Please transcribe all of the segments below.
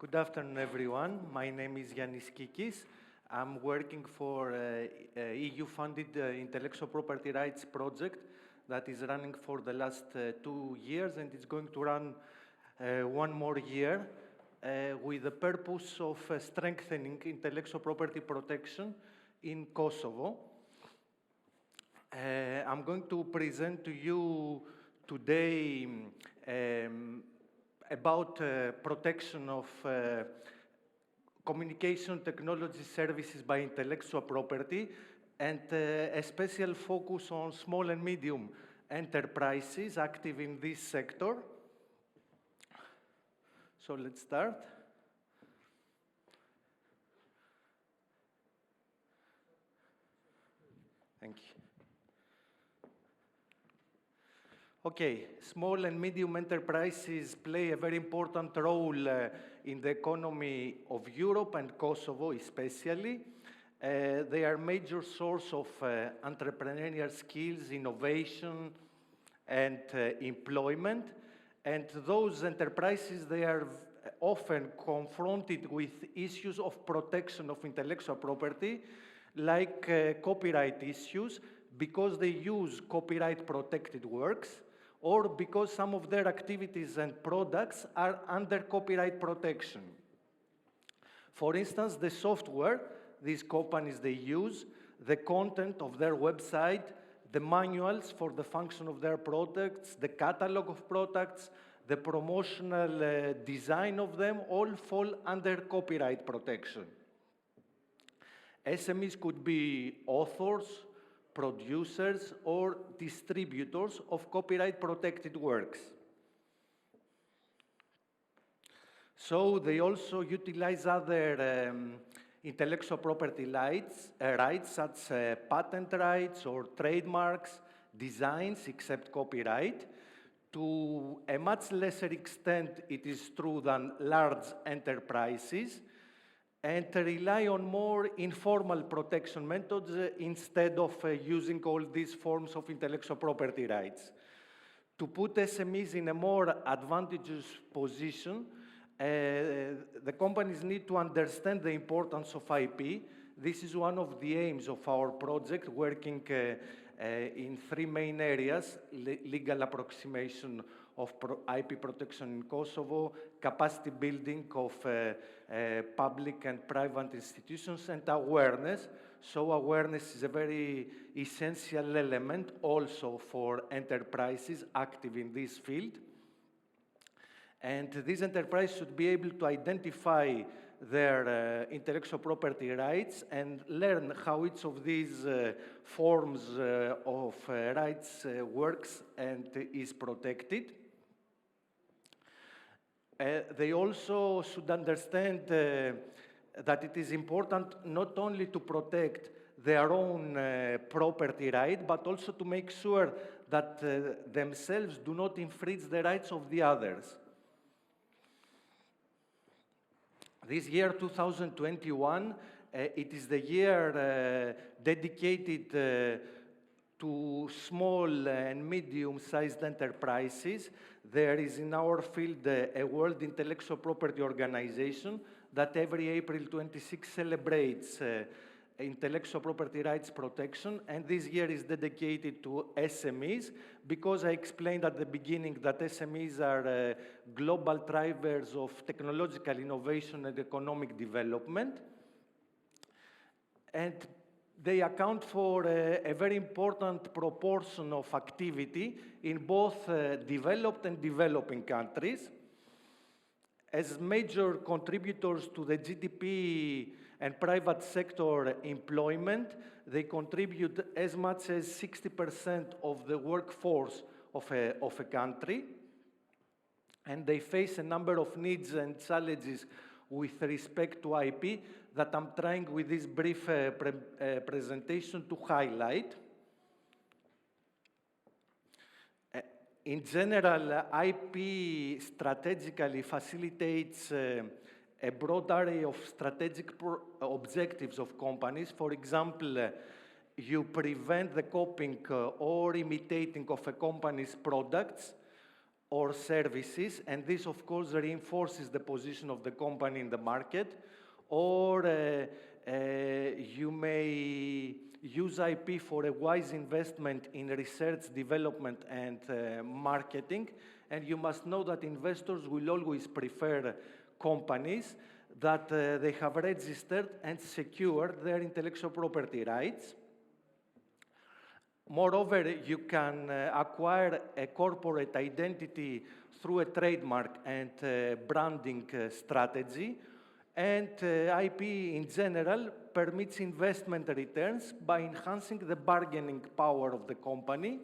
Good afternoon, everyone. My name is Ioannis Kikkis. I'm working for EU-funded intellectual property rights project that is running for the last 2 years, and it's going to run one more year with the purpose of strengthening intellectual property protection in Kosovo. I'm going to present to you today about protection of communication technology services by intellectual property, and a special focus on small and medium enterprises active in this sector. So let's start. Thank you. Okay, small and medium enterprises play a very important role in the economy of Europe and Kosovo especially. They are a major source of entrepreneurial skills, innovation, and employment. And those enterprises, they are often confronted with issues of protection of intellectual property, like copyright issues, because they use copyright-protected works, or because some of their activities and products are under copyright protection. For instance, the software these companies they use, the content of their website, the manuals for the function of their products, the catalog of products, the promotional design of them, all fall under copyright protection. SMEs could be authors, producers, or distributors of copyright-protected works. So they also utilize other intellectual property rights such as patent rights or trademarks, designs, except copyright. To a much lesser extent, it is true than large enterprises, and rely on more informal protection methods instead of using all these forms of intellectual property rights. To put SMEs in a more advantageous position, the companies need to understand the importance of IP. This is one of the aims of our project, working in three main areas: legal approximation of IP protection in Kosovo, capacity building of public and private institutions, and awareness. So awareness is a very essential element also for enterprises active in this field. And these enterprises should be able to identify their intellectual property rights and learn how each of these forms of rights works and is protected. They also should understand that it is important not only to protect their own property right, but also to make sure that themselves do not infringe the rights of the others. This year, 2021, it is the year dedicated to small and medium-sized enterprises. There is in our field a World Intellectual Property Organization that every April 26 celebrates intellectual property rights protection, and this year is dedicated to SMEs, because I explained at the beginning that SMEs are global drivers of technological innovation and economic development. And they account for a very important proportion of activity in both developed and developing countries. As major contributors to the GDP and private sector employment, they contribute as much as 60% of the workforce of a country. And they face a number of needs and challenges with respect to IP that I'm trying with this brief presentation to highlight. In general, IP strategically facilitates a broad array of strategic objectives of companies. For example, you prevent the copying or imitating of a company's products, or services, and this, of course, reinforces the position of the company in the market. Or you may use IP for a wise investment in research, development, and marketing. And you must know that investors will always prefer companies that they have registered and secured their intellectual property rights. Moreover, you can acquire a corporate identity through a trademark and branding strategy. And IP in general permits investment returns by enhancing the bargaining power of the company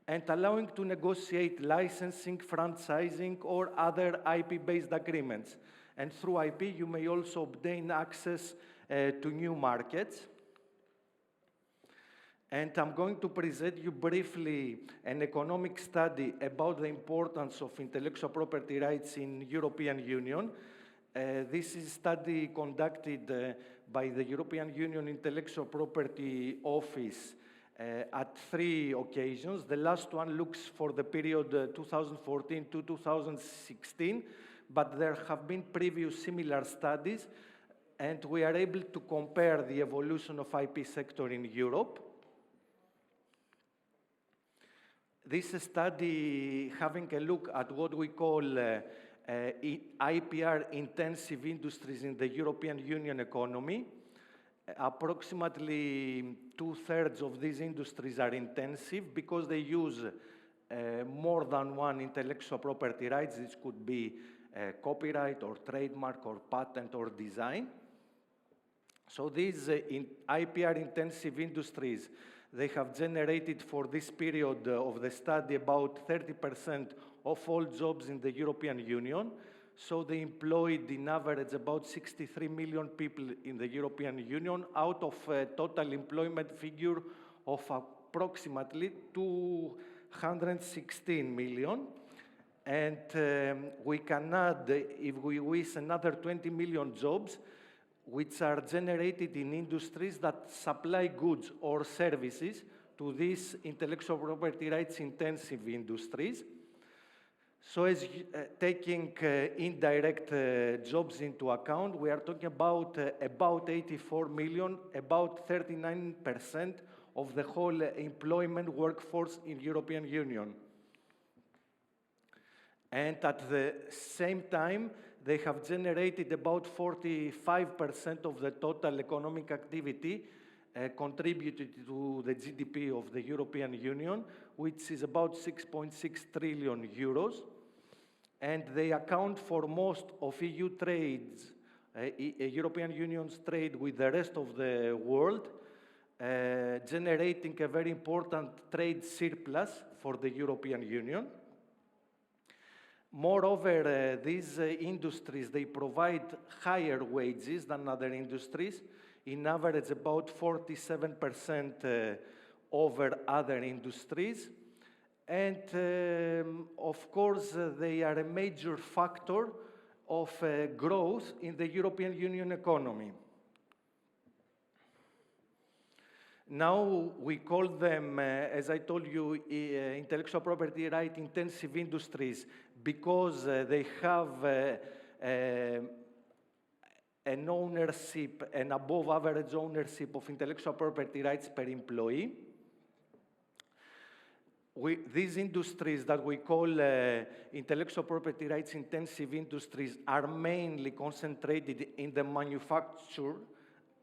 and allowing to negotiate licensing, franchising, or other IP-based agreements. And through IP, you may also obtain access to new markets. And I'm going to present you briefly an economic study about the importance of intellectual property rights in European Union. This is a study conducted by the European Union Intellectual Property Office at 3 occasions. The last one looks for the period 2014 to 2016, but there have been previous similar studies, and we are able to compare the evolution of IP sector in Europe. This study having a look at what we call IPR-intensive industries in the European Union economy. Approximately 2/3 of these industries are intensive because they use more than one intellectual property rights. This could be copyright or trademark or patent or design. So these IPR-intensive industries, they have generated for this period of the study about 30% of all jobs in the European Union. So they employed in average about 63 million people in the European Union out of a total employment figure of approximately 216 million. And we can add, if we wish, another 20 million jobs which are generated in industries that supply goods or services to these intellectual property rights intensive industries. So as taking indirect jobs into account, we are talking about 84 million, about 39% of the whole employment workforce in European Union. And at the same time, they have generated about 45% of the total economic activity contributed to the GDP of the European Union, which is about 6.6 trillion euros. And they account for most of EU trades, European Union's trade with the rest of the world, generating a very important trade surplus for the European Union. Moreover, these industries, they provide higher wages than other industries, in average about 47% over other industries. And of course, they are a major factor of growth in the European Union economy. Now we call them, as I told you, intellectual property right intensive industries because they have an ownership, an above average ownership of intellectual property rights per employee. These industries that we call intellectual property rights intensive industries are mainly concentrated in the manufacture,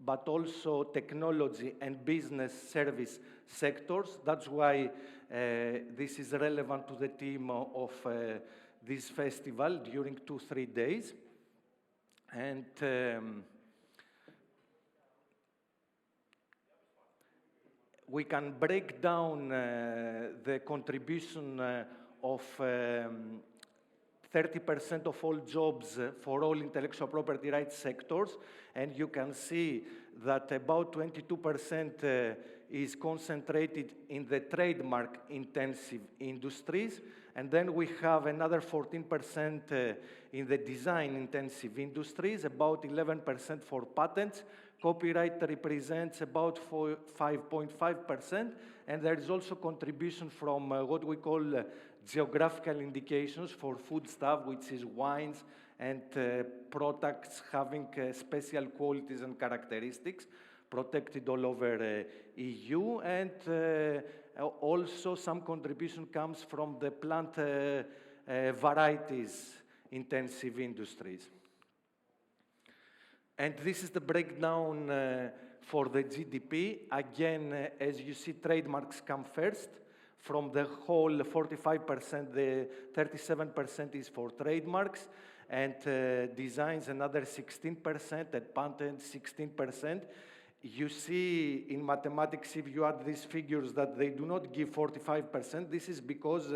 but also technology and business service sectors. That's why this is relevant to the theme of this festival during 2-3 days. And we can break down the contribution of 30% of all jobs for all intellectual property rights sectors, and you can see that about 22% is concentrated in the trademark intensive industries, and then we have another 14% in the design intensive industries, about 11% for patents. Copyright represents about 5.5%, And there is also contribution from what we call geographical indications for foodstuff, which is wines and products having special qualities and characteristics, protected all over EU. And also some contribution comes from the plant varieties intensive industries. And this is the breakdown for the GDP. Again, as you see, trademarks come first. From the whole 45%, the 37% is for trademarks, and designs another 16%, and patents 16%. You see in mathematics, if you add these figures, that they do not give 45%. This is because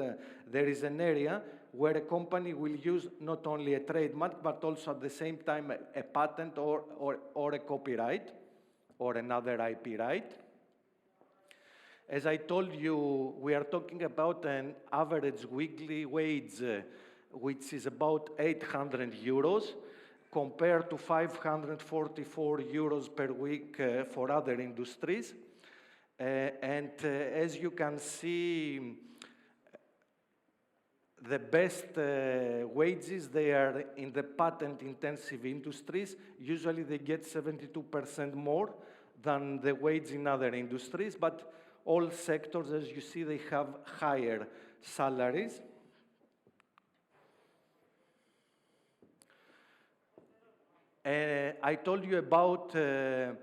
there is an area where a company will use not only a trademark, but also at the same time a patent or a copyright or another IP right. As I told you, we are talking about an average weekly wage, which is about 800 euros, compared to 544 euros per week for other industries. As you can see, the best wages, they are in the patent-intensive industries. Usually they get 72% more than the wage in other industries, but all sectors, as you see, they have higher salaries. I told you about the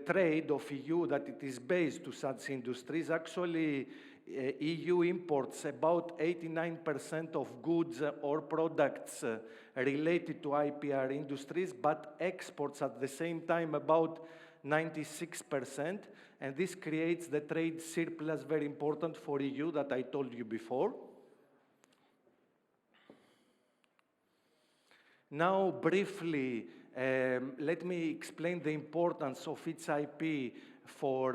trade of EU, that it is based to such industries. Actually, EU imports about 89% of goods or products related to IPR industries, but exports at the same time about 96%, and this creates the trade surplus very important for EU that I told you before. Now, briefly, let me explain the importance of its IP for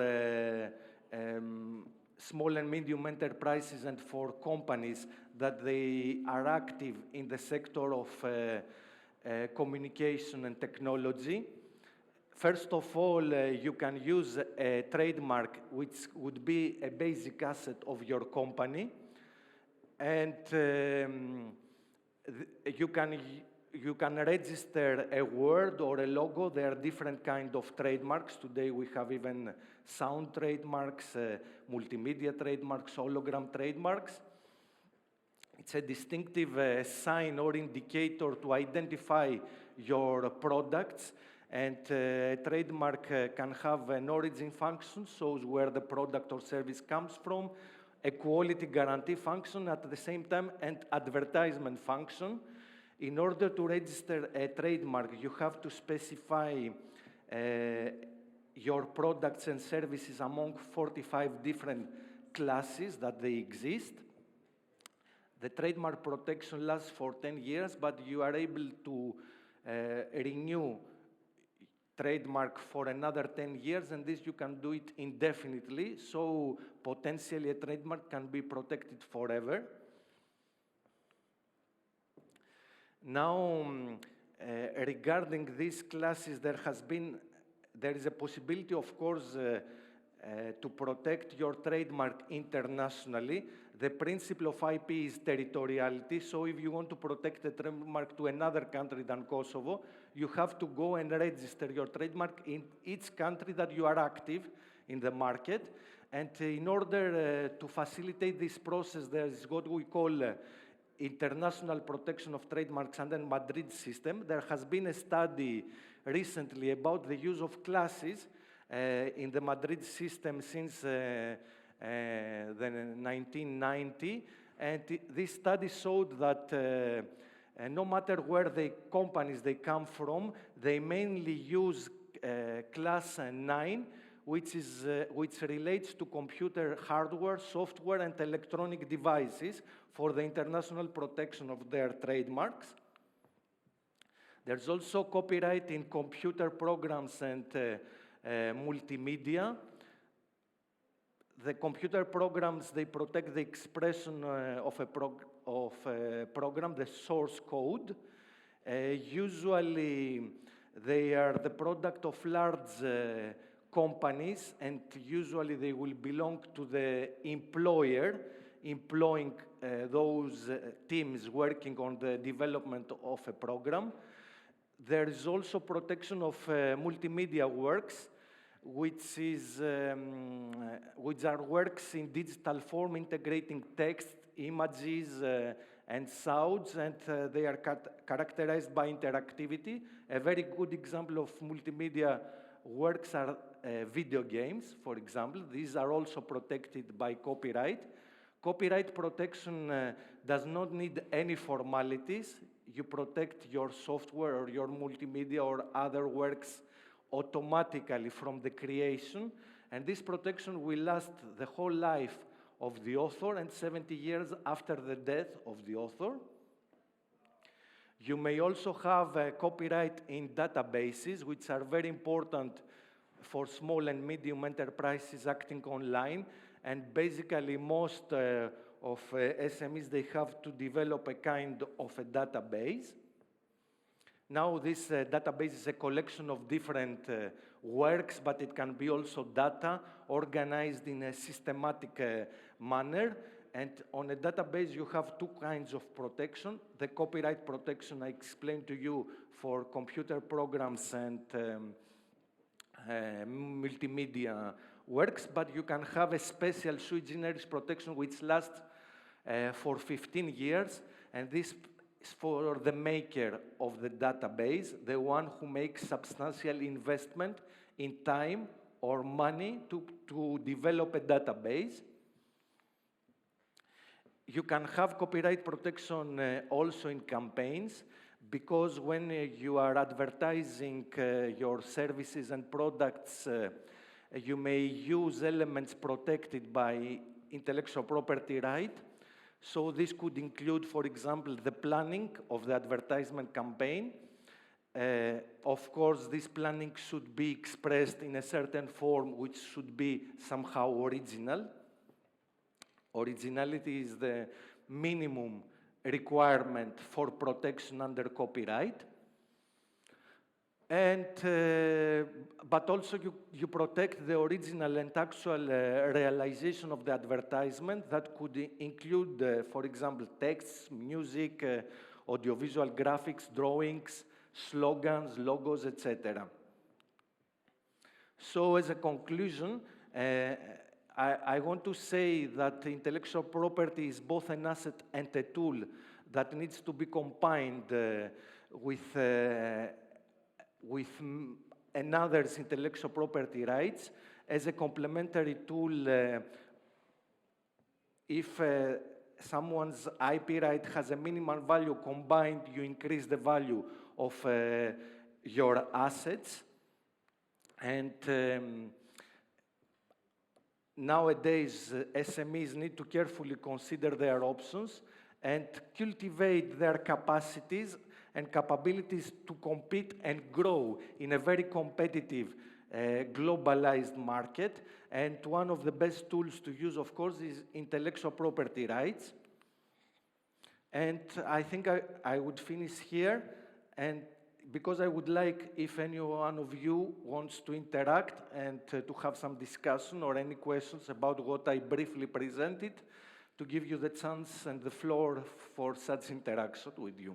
small and medium enterprises and for companies that they are active in the sector of communication and technology. First of all, you can use a trademark, which would be a basic asset of your company, and you can register a word or a logo. There are different kinds of trademarks. Today we have even sound trademarks, multimedia trademarks, hologram trademarks. It's a distinctive sign or indicator to identify your products. And a trademark can have an origin function, shows where the product or service comes from, a quality guarantee function at the same time, and advertisement function. In order to register a trademark, you have to specify your products and services among 45 different classes that they exist. The trademark protection lasts for 10 years, but you are able to renew trademark for another 10 years, and this you can do it indefinitely, so potentially a trademark can be protected forever. Now, regarding these classes, there is a possibility, of course, to protect your trademark internationally. The principle of IP is territoriality, so if you want to protect a trademark to another country than Kosovo, you have to go and register your trademark in each country that you are active in the market. And in order to facilitate this process, there is what we call international protection of trademarks under Madrid system. There has been a study recently about the use of classes in the Madrid system since the 1990, and this study showed that no matter where the companies they come from, they mainly use class 9, which relates to computer hardware, software, and electronic devices for the international protection of their trademarks. There's also copyright in computer programs and multimedia. The computer programs, they protect the expression of a program, the source code. Usually, they are the product of large companies, and usually they will belong to the employer, employing those teams working on the development of a program. There is also protection of multimedia works, which are works in digital form integrating text, images, and sounds, and they are characterized by interactivity. A very good example of multimedia works are video games, for example. These are also protected by copyright. Copyright protection does not need any formalities. You protect your software or your multimedia or other works automatically from the creation, and this protection will last the whole life of the author and 70 years after the death of the author. You may also have copyright in databases, which are very important for small and medium enterprises acting online, and basically most of SMEs, they have to develop a kind of a database. Now this database is a collection of different works, but it can be also data organized in a systematic manner. And on a database, you have two kinds of protection. The copyright protection I explained to you for computer programs and multimedia works, but you can have a special sui generis protection which lasts for 15 years, and this is for the maker of the database, the one who makes substantial investment in time or money to develop a database. You can have copyright protection also in campaigns, because when you are advertising your services and products, you may use elements protected by intellectual property right. So this could include, for example, the planning of the advertisement campaign. Of course, this planning should be expressed in a certain form which should be somehow original. Originality is the minimum requirement for protection under copyright. And, but also you protect the original and actual realization of the advertisement that could include, for example, texts, music, audiovisual graphics, drawings, slogans, logos, etc. So as a conclusion, I want to say that intellectual property is both an asset and a tool that needs to be combined with another's intellectual property rights as a complementary tool. If someone's IP right has a minimal value, combined you increase the value of your assets. And nowadays, SMEs need to carefully consider their options and cultivate their capacities and capabilities to compete and grow in a very competitive, globalized market. And one of the best tools to use, of course, is intellectual property rights. And I think I would finish here, and because I would like, if any one of you wants to interact and to have some discussion or any questions about what I briefly presented, to give you the chance and the floor for such interaction with you.